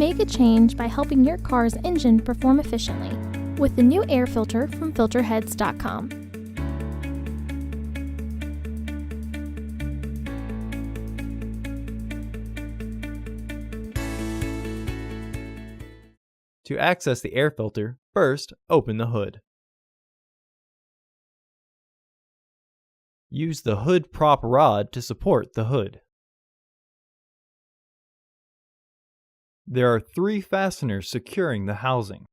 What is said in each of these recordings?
Make a change by helping your car's engine perform efficiently with the new air filter from Filterheads.com. To access the air filter, first open the hood. Use the hood prop rod to support the hood. There are 3 fasteners securing the housing.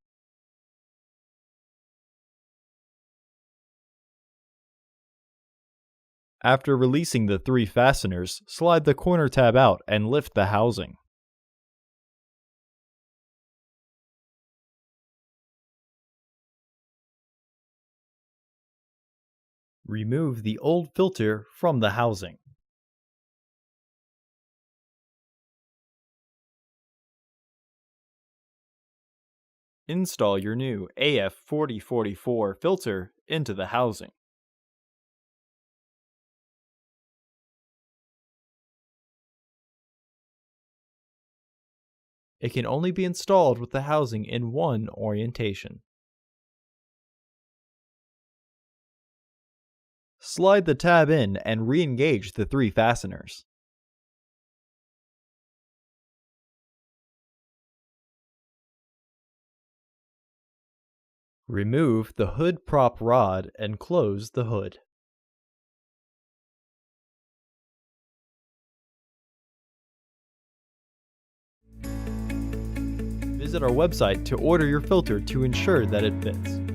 After releasing the 3 fasteners, slide the corner tab out and lift the housing. Remove the old filter from the housing. Install your new AF4044 filter into the housing. It can only be installed with the housing in one orientation. Slide the tab in and re-engage the 3 fasteners. Remove the hood prop rod and close the hood. Visit our website to order your filter to ensure that it fits.